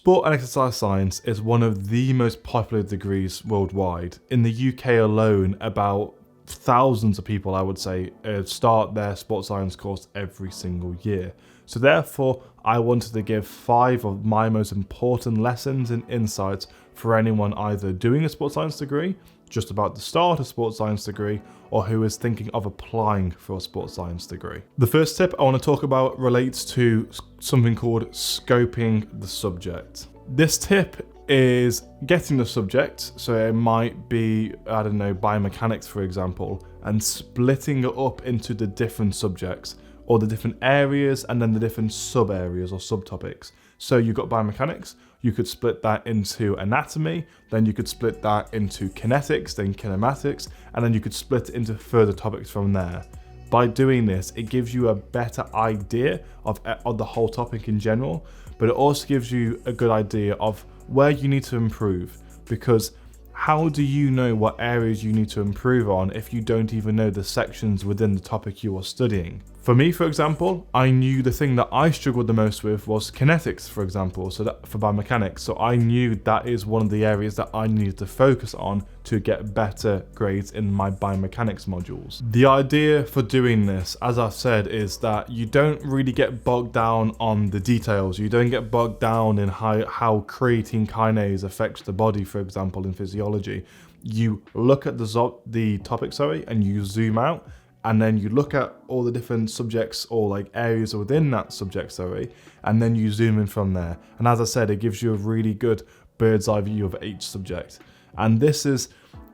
Sport and exercise science is one of the most popular degrees worldwide. In the UK alone, about thousands of people, I would say, start their sports science course every single year. So therefore, I wanted to give 5 of my most important lessons and insights for anyone either doing a sports science degree, just about to start a sports science degree, or who is thinking of applying for a sports science degree. The first tip I want to talk about relates to something called scoping the subject. This tip is getting the subject, so it might be, I don't know, biomechanics for example, and splitting it up into the different subjects or the different areas and then the different sub areas or subtopics. So you've got biomechanics, you could split that into anatomy, then you could split that into kinetics, then kinematics, and then you could split it into further topics from there. By doing this, it gives you a better idea of the whole topic in general, but it also gives you a good idea of where you need to improve, because how do you know what areas you need to improve on if you don't even know the sections within the topic you are studying? For me, for example, I knew the thing that I struggled the most with was kinetics, for example, so that for biomechanics. So I knew that is one of the areas that I needed to focus on to get better grades in my biomechanics modules. The idea for doing this, as I've said, is that you don't really get bogged down on the details. You don't get bogged down in how creatine kinase affects the body, for example, in physiology. You look at the topic, and you zoom out, and then you look at all the different subjects or like areas within that subject, and then you zoom in from there. And as I said, it gives you a really good bird's eye view of each subject. And this is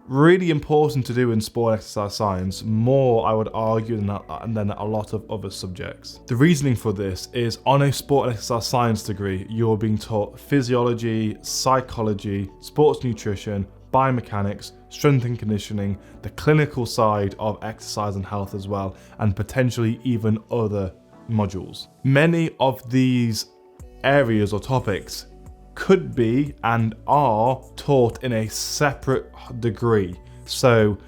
really important to do in sport and exercise science, more I would argue than a lot of other subjects. The reasoning for this is on a sport and exercise science degree, you're being taught physiology, psychology, sports nutrition, biomechanics, strength and conditioning, the clinical side of exercise and health as well, and potentially even other modules. Many of these areas or topics could be and are taught in a separate degree. So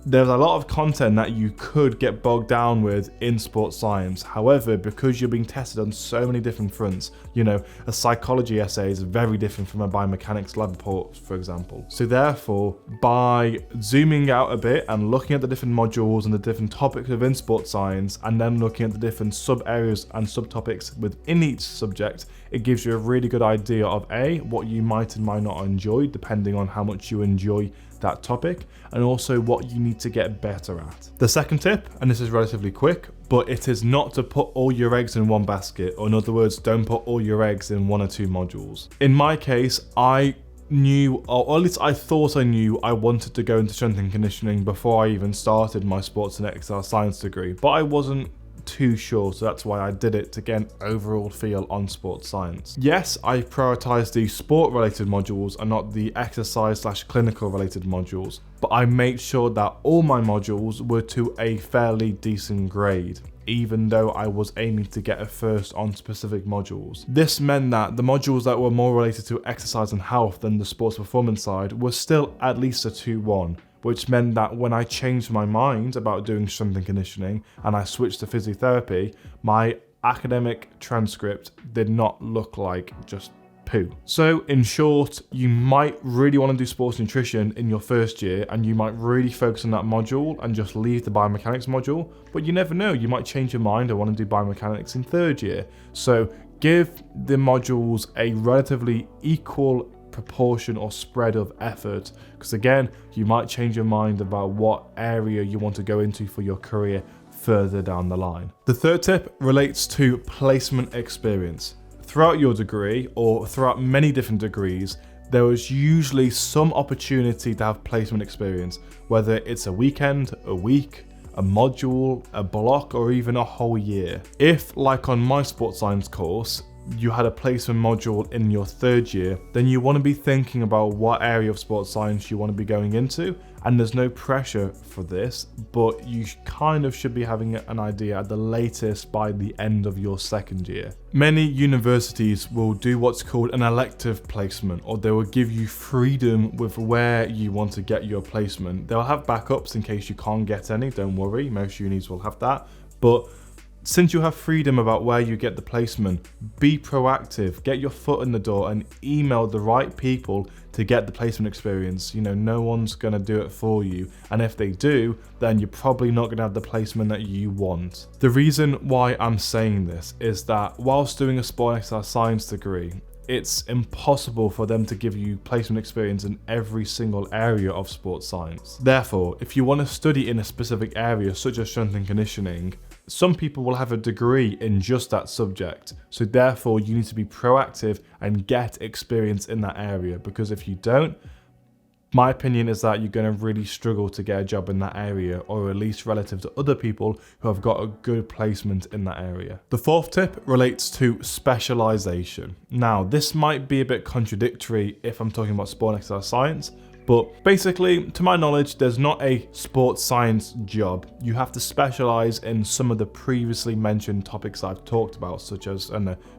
there's a lot of content that you could get bogged down with in sports science. However, because you're being tested on so many different fronts, a psychology essay is very different from a biomechanics lab report, for example. So therefore, by zooming out a bit and looking at the different modules and the different topics within sports science, and then looking at the different sub areas and subtopics within each subject, it gives you a really good idea of what you might and might not enjoy, depending on how much you enjoy that topic, and also what you need to get better at. The second tip, and this is relatively quick, but it is not to put all your eggs in one basket, or in other words, don't put all your eggs in 1 or 2 modules. In my case, I knew, or at least I thought I knew, I wanted to go into strength and conditioning before I even started my sports and exercise science degree, but I wasn't too sure, so that's why I did it, to get an overall feel on sports science. Yes, I prioritized the sport related modules and not the exercise/clinical related modules, but I made sure that all my modules were to a fairly decent grade, even though I was aiming to get a first on specific modules. This meant that the modules that were more related to exercise and health than the sports performance side were still at least a 2-1. Which meant that when I changed my mind about doing strength and conditioning and I switched to physiotherapy, my academic transcript did not look like just poo. So in short, you might really want to do sports nutrition in your first year, and you might really focus on that module and just leave the biomechanics module, but you never know, you might change your mind and want to do biomechanics in 3rd year. So give the modules a relatively equal proportion or spread of effort, because again, you might change your mind about what area you want to go into for your career further down the line. The third tip relates to placement experience. Throughout your degree, or throughout many different degrees, there is usually some opportunity to have placement experience, whether it's a weekend, a week, a module, a block, or even a whole year. If, like on my sports science course, you had a placement module in your 3rd year, then you want to be thinking about what area of sports science you want to be going into, and there's no pressure for this, but you kind of should be having an idea at the latest by the end of your 2nd year. Many universities will do what's called an elective placement, or they will give you freedom with where you want to get your placement. They'll have backups in case you can't get any, don't worry, most unis will have that, but Since you have freedom about where you get the placement, be proactive, get your foot in the door and email the right people to get the placement experience. You know, no one's gonna do it for you. And if they do, then you're probably not gonna have the placement that you want. The reason why I'm saying this is that whilst doing a sport and exercise science degree, it's impossible for them to give you placement experience in every single area of sports science. Therefore, if you want to study in a specific area such as strength and conditioning, some people will have a degree in just that subject. So therefore, you need to be proactive and get experience in that area, because if you don't, my opinion is that you're going to really struggle to get a job in that area, or at least relative to other people who have got a good placement in that area. The fourth tip relates to specialization. Now, this might be a bit contradictory if I'm talking about sport and exercise science, but basically, to my knowledge, there's not a sports science job. You have to specialize in some of the previously mentioned topics I've talked about, such as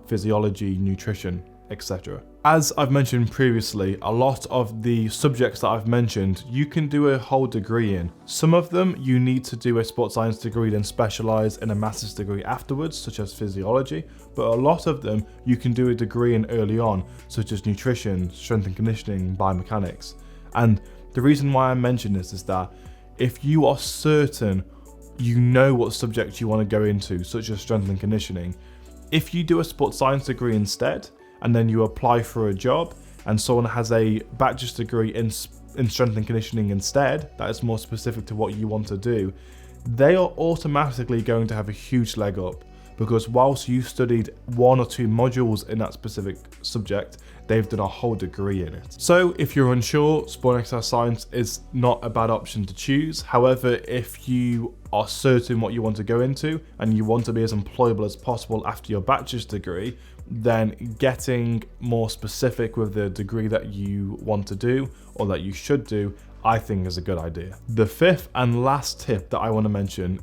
physiology, nutrition, etc. As I've mentioned previously, a lot of the subjects that I've mentioned, you can do a whole degree in. Some of them you need to do a sports science degree, then specialize in a master's degree afterwards, such as physiology, but a lot of them you can do a degree in early on, such as nutrition, strength and conditioning, biomechanics. And the reason why I mention this is that if you are certain you know what subject you want to go into, such as strength and conditioning, if you do a sports science degree instead, and then you apply for a job and someone has a bachelor's degree in strength and conditioning instead, that is more specific to what you want to do, they are automatically going to have a huge leg up, because whilst you studied 1 or 2 modules in that specific subject, they've done a whole degree in it. So if you're unsure, sport and exercise science is not a bad option to choose. However, if you are certain what you want to go into and you want to be as employable as possible after your bachelor's degree, then getting more specific with the degree that you want to do or that you should do, I think is a good idea. The fifth and last tip that I want to mention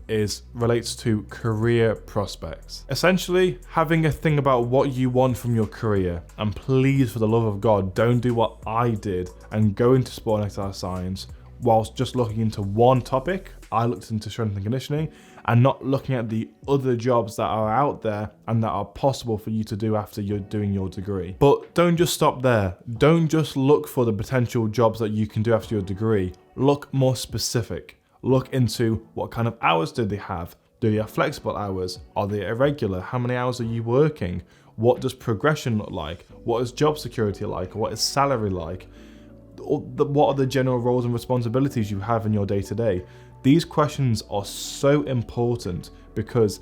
relates to career prospects. Essentially, having a think about what you want from your career, and please, for the love of God, don't do what I did and go into sport and exercise science whilst just looking into one topic. I looked into strength and conditioning and not looking at the other jobs that are out there and that are possible for you to do after you're doing your degree. But don't just stop there. Don't just look for the potential jobs that you can do after your degree. Look more specific. Look into what kind of hours do they have? Do they have flexible hours? Are they irregular? How many hours are you working? What does progression look like? What is job security like? What is salary like? What are the general roles and responsibilities you have in your day-to-day? These questions are so important, because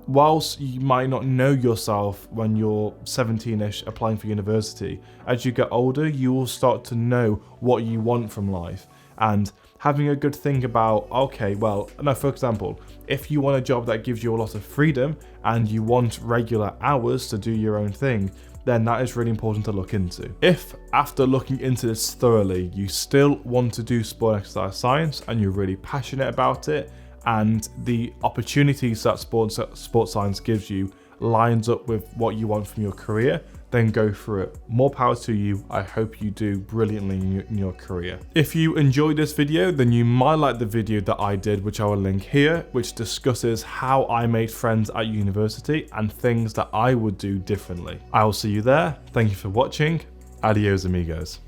whilst you might not know yourself when you're 17ish applying for university, as you get older, you will start to know what you want from life. And having a good think about, okay, well, no, for example, if you want a job that gives you a lot of freedom and you want regular hours to do your own thing, then that is really important to look into. If after looking into this thoroughly, you still want to do sport and exercise science and you're really passionate about it, and the opportunities that sports science gives you lines up with what you want from your career, then go for it. More power to you. I hope you do brilliantly in your career. If you enjoyed this video, then you might like the video that I did, which I will link here, which discusses how I made friends at university and things that I would do differently. I will see you there. Thank you for watching. Adios, amigos.